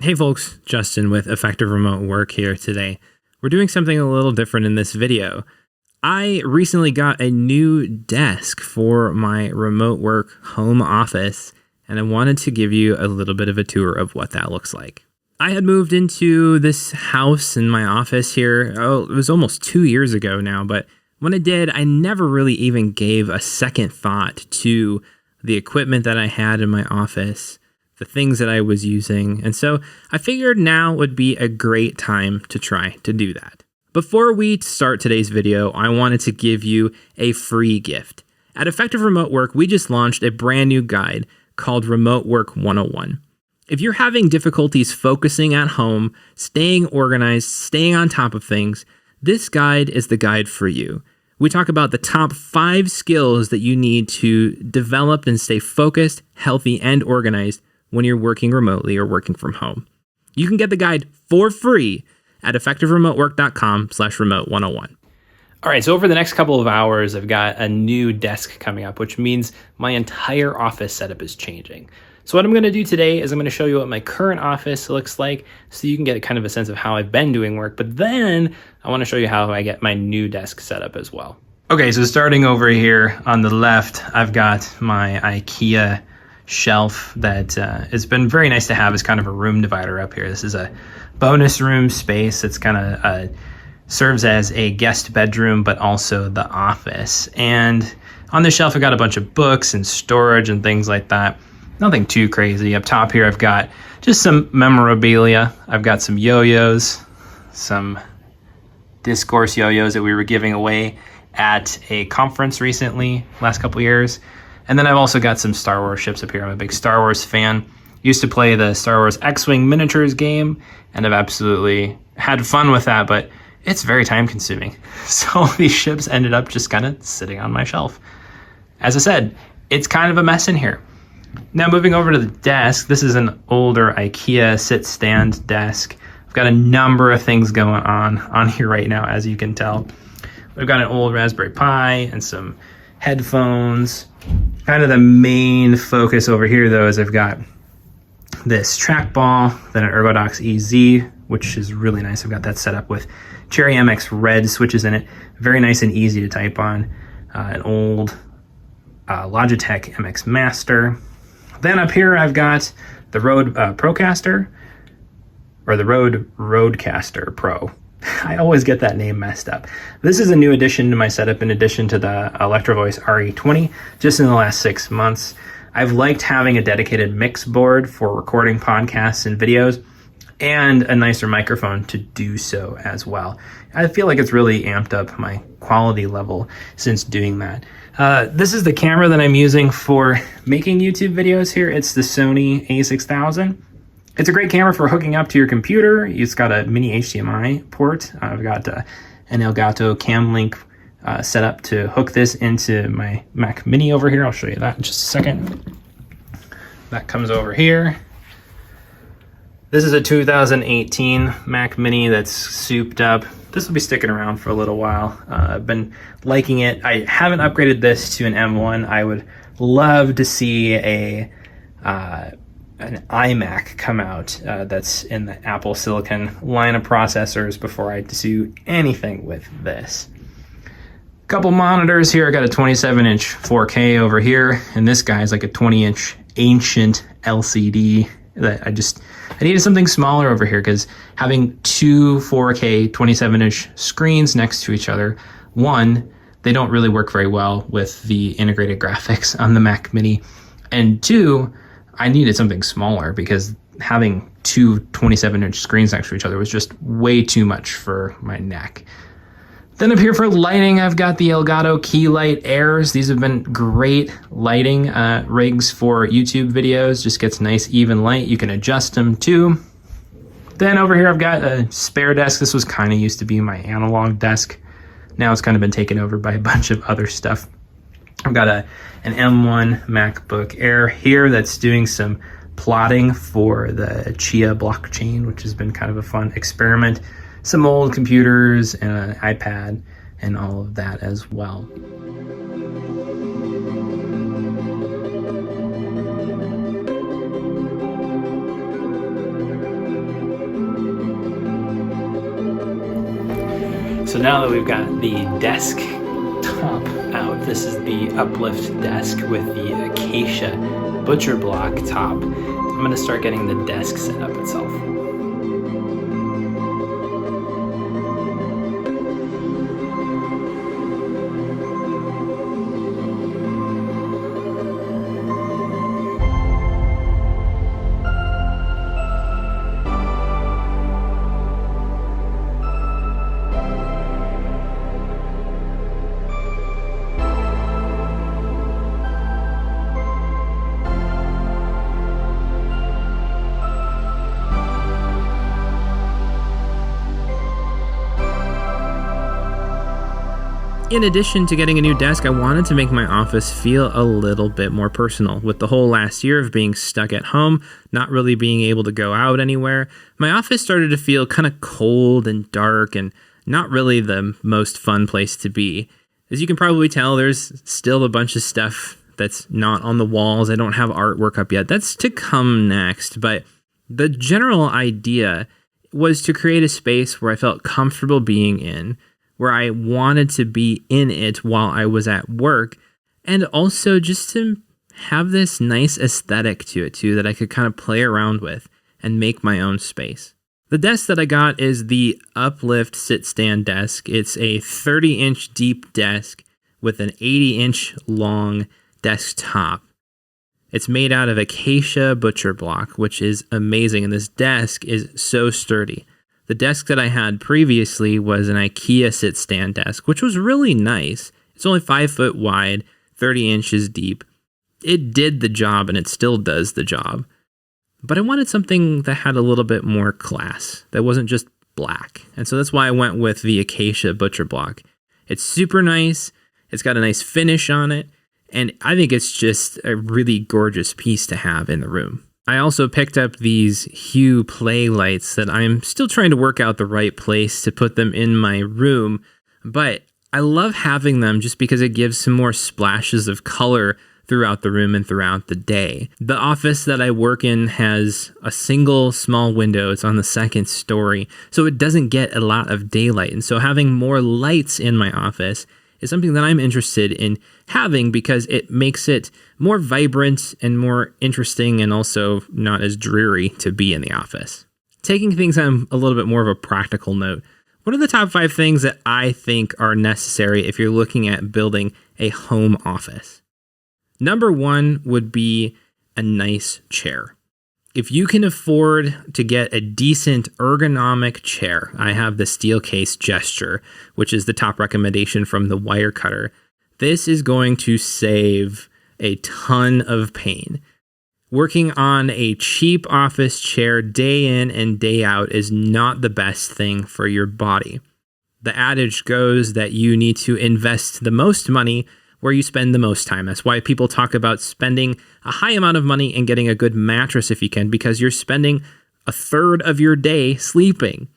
Hey folks, Justin with Effective Remote Work here today. We're doing something a little different in this video. I recently got a new desk for my remote work home office, and I wanted to give you a little bit of a tour of what that looks like. I had moved into this house in my office here, it was almost 2 years ago now, but when I did, I never really even gave a second thought to the equipment that I had in my office, the things that I was using, and so I figured now would be a great time to try to do that. Before we start today's video, I wanted to give you a free gift. At Effective Remote Work, we just launched a brand new guide called Remote Work 101. If you're having difficulties focusing at home, staying organized, staying on top of things, this guide is the guide for you. We talk about the top 5 skills that you need to develop and stay focused, healthy, and organized when you're working remotely or working from home. You can get the guide for free at effectiveremotework.com/remote101. All right, so over the next couple of hours, I've got a new desk coming up, which means my entire office setup is changing. So what I'm going to do today is I'm going to show you what my current office looks like so you can get kind of a sense of how I've been doing work, but then I want to show you how I get my new desk set up as well. Okay, so starting over here on the left, I've got my IKEA shelf that it's been very nice to have as kind of a room divider up here. This is a bonus room space that's kind of serves as a guest bedroom, but also the office. And on the shelf, I've got a bunch of books and storage and things like that. Nothing too crazy. Up top here, I've got just some memorabilia. I've got some yo-yos, some Discourse yo-yos that we were giving away at a conference recently, last couple years. And then I've also got some Star Wars ships up here. I'm a big Star Wars fan. Used to play the Star Wars X-Wing miniatures game, and I've absolutely had fun with that, but it's very time consuming. So these ships ended up just kind of sitting on my shelf. As I said, it's kind of a mess in here. Now moving over to the desk, this is an older IKEA sit-stand desk. I've got a number of things going on here right now, as you can tell. We've got an old Raspberry Pi and some headphones. Kind of the main focus over here, though, is I've got this trackball, then an Ergodox EZ, which is really nice. I've got that set up with Cherry MX red switches in it. Very nice and easy to type on. An old Logitech MX Master. Then up here, I've got the RODECaster Pro. I always get that name messed up. This is a new addition to my setup in addition to the ElectroVoice RE20, just in the last 6 months. I've liked having a dedicated mix board for recording podcasts and videos, and a nicer microphone to do so as well. I feel like it's really amped up my quality level since doing that. This is the camera that I'm using for making YouTube videos here. It's the Sony a6000. It's a great camera for hooking up to your computer. It's got a mini HDMI port. I've got an Elgato Cam Link set up to hook this into my Mac Mini over here. I'll show you that in just a second. That comes over here. This is a 2018 Mac Mini that's souped up. This will be sticking around for a little while. I've been liking it. I haven't upgraded this to an M1. I would love to see an iMac come out that's in the Apple Silicon line of processors before I do anything with this. Couple monitors here. I got a 27-inch 4K over here, and this guy's like a 20-inch ancient LCD that I needed something smaller over here because having two 4K 27-inch screens next to each other, one, they don't really work very well with the integrated graphics on the Mac Mini, and two, I needed something smaller because having two 27-inch screens next to each other was just way too much for my neck. Then up here for lighting, I've got the Elgato Keylight Airs. These have been great lighting rigs for YouTube videos. Just gets nice even light. You can adjust them too. Then over here, I've got a spare desk. This was kind of used to be my analog desk. Now it's kind of been taken over by a bunch of other stuff. I've got an M1 MacBook Air here that's doing some plotting for the Chia blockchain, which has been kind of a fun experiment. Some old computers and an iPad and all of that as well. So now that we've got the desk top out, this is the uplift desk with the acacia butcher block top. I'm going to start getting the desk set up itself. In addition to getting a new desk, I wanted to make my office feel a little bit more personal. With the whole last year of being stuck at home, not really being able to go out anywhere, my office started to feel kind of cold and dark and not really the most fun place to be. As you can probably tell, there's still a bunch of stuff that's not on the walls. I don't have artwork up yet. That's to come next, but the general idea was to create a space where I felt comfortable being in, where I wanted to be in it while I was at work, and also just to have this nice aesthetic to it too that I could kind of play around with and make my own space. The desk that I got is the Uplift sit stand desk. It's a 30-inch deep desk with an 80-inch long desktop. It's made out of acacia butcher block, which is amazing, and this desk is so sturdy. The desk that I had previously was an IKEA sit-stand desk, which was really nice. It's only 5 foot wide, 30 inches deep. It did the job, and it still does the job. But I wanted something that had a little bit more class, that wasn't just black. And so that's why I went with the acacia butcher block. It's super nice, it's got a nice finish on it, and I think it's just a really gorgeous piece to have in the room. I also picked up these Hue play lights that I'm still trying to work out the right place to put them in my room, but I love having them just because it gives some more splashes of color throughout the room and throughout the day. The office that I work in has a single small window. It's on the second story, so it doesn't get a lot of daylight. And so having more lights in my office is something that I'm interested in having because it makes it more vibrant and more interesting and also not as dreary to be in the office. Taking things on a little bit more of a practical note, what are the top 5 things that I think are necessary if you're looking at building a home office? Number 1 would be a nice chair. If you can afford to get a decent ergonomic chair, I have the Steelcase Gesture, which is the top recommendation from the Wirecutter. This is going to save a ton of pain. Working on a cheap office chair day in and day out is not the best thing for your body. The adage goes that you need to invest the most money where you spend the most time. That's why people talk about spending a high amount of money and getting a good mattress if you can, because you're spending a third of your day sleeping.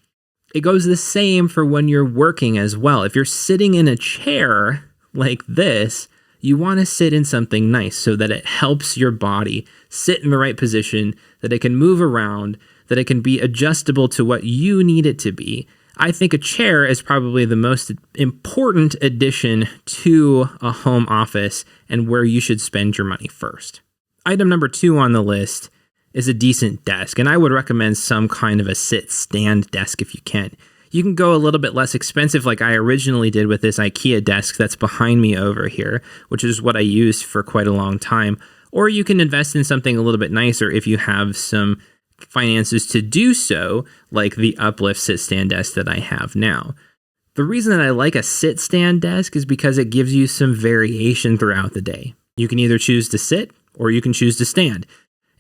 It goes the same for when you're working as well. If you're sitting in a chair like this, you want to sit in something nice so that it helps your body sit in the right position, that it can move around, that it can be adjustable to what you need it to be. I think a chair is probably the most important addition to a home office and where you should spend your money first. Item number 2 on the list is a decent desk, and I would recommend some kind of a sit-stand desk if you can. You can go a little bit less expensive like I originally did with this IKEA desk that's behind me over here, which is what I used for quite a long time. Or you can invest in something a little bit nicer if you have some finances to do so, like the Uplift sit-stand desk that I have now. The reason that I like a sit-stand desk is because it gives you some variation throughout the day. You can either choose to sit or you can choose to stand.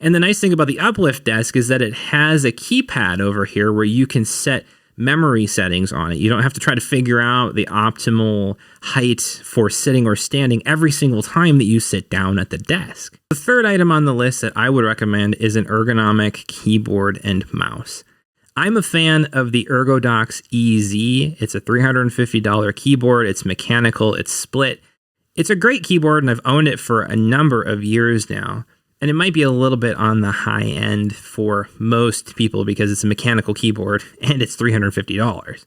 And the nice thing about the Uplift desk is that it has a keypad over here where you can set memory settings on it. You don't have to try to figure out the optimal height for sitting or standing every single time that you sit down at the desk. The third item on the list that I would recommend is an ergonomic keyboard and mouse. I'm a fan of the ErgoDox EZ. It's a $350 keyboard. It's mechanical. It's split. It's a great keyboard, and I've owned it for a number of years now. And it might be a little bit on the high end for most people because it's a mechanical keyboard and it's $350.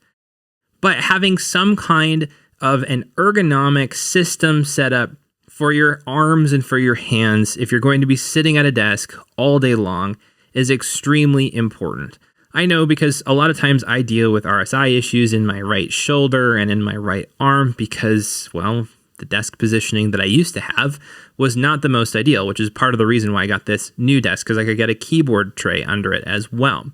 But having some kind of an ergonomic system set up for your arms and for your hands, if you're going to be sitting at a desk all day long, is extremely important. I know because a lot of times I deal with RSI issues in my right shoulder and in my right arm because, well, the desk positioning that I used to have was not the most ideal, which is part of the reason why I got this new desk, because I could get a keyboard tray under it as well.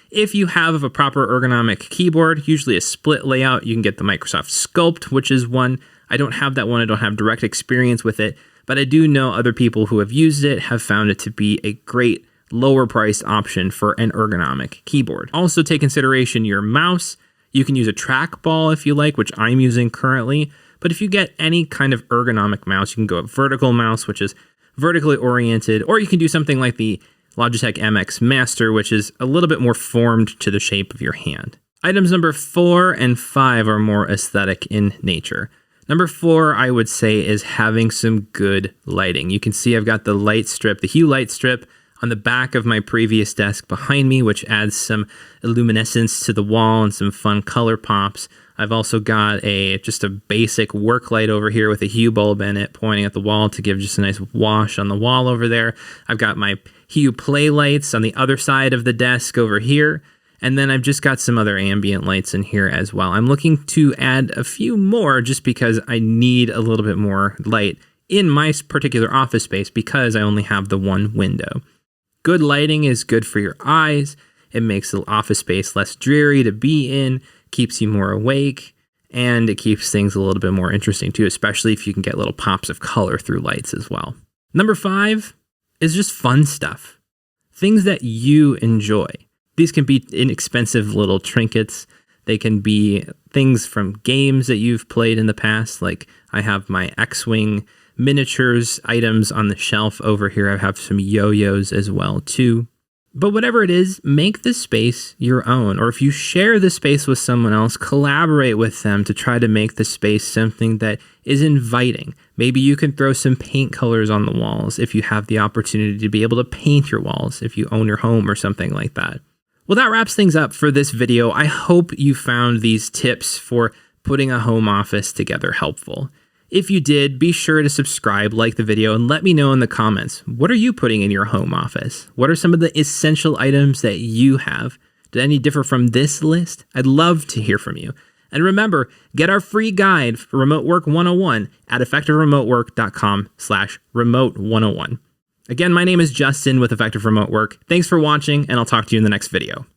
If you have a proper ergonomic keyboard, usually a split layout, you can get the Microsoft Sculpt, which is one. I don't have that one. I don't have direct experience with it, but I do know other people who have used it have found it to be a great lower priced option for an ergonomic keyboard. Also take consideration your mouse. You can use a trackball if you like, which I'm using currently. But if you get any kind of ergonomic mouse, you can go with vertical mouse, which is vertically oriented, or you can do something like the Logitech MX Master, which is a little bit more formed to the shape of your hand. Items number 4 and 5 are more aesthetic in nature. Number 4, I would say, is having some good lighting. You can see I've got the light strip, the hue light strip, on the back of my previous desk behind me, which adds some luminescence to the wall and some fun color pops. I've also got just a basic work light over here with a hue bulb in it pointing at the wall to give just a nice wash on the wall over there. I've got my hue play lights on the other side of the desk over here. And then I've just got some other ambient lights in here as well. I'm looking to add a few more just because I need a little bit more light in my particular office space because I only have the one window. Good lighting is good for your eyes. It makes the office space less dreary to be in, keeps you more awake, and it keeps things a little bit more interesting too, especially if you can get little pops of color through lights as well. Number 5 is just fun stuff. Things that you enjoy. These can be inexpensive little trinkets. They can be things from games that you've played in the past. Like I have my X-Wing miniatures items on the shelf over here. I have some yo-yos as well too. But whatever it is, make the space your own. Or if you share the space with someone else, collaborate with them to try to make the space something that is inviting. Maybe you can throw some paint colors on the walls if you have the opportunity to be able to paint your walls if you own your home or something like that. Well, that wraps things up for this video. I hope you found these tips for putting a home office together helpful. If you did, be sure to subscribe, like the video, and let me know in the comments, what are you putting in your home office? What are some of the essential items that you have? Do any differ from this list? I'd love to hear from you. And remember, get our free guide for Remote Work 101 at effectiveremotework.com/remote101. Again, my name is Justin with Effective Remote Work. Thanks for watching, and I'll talk to you in the next video.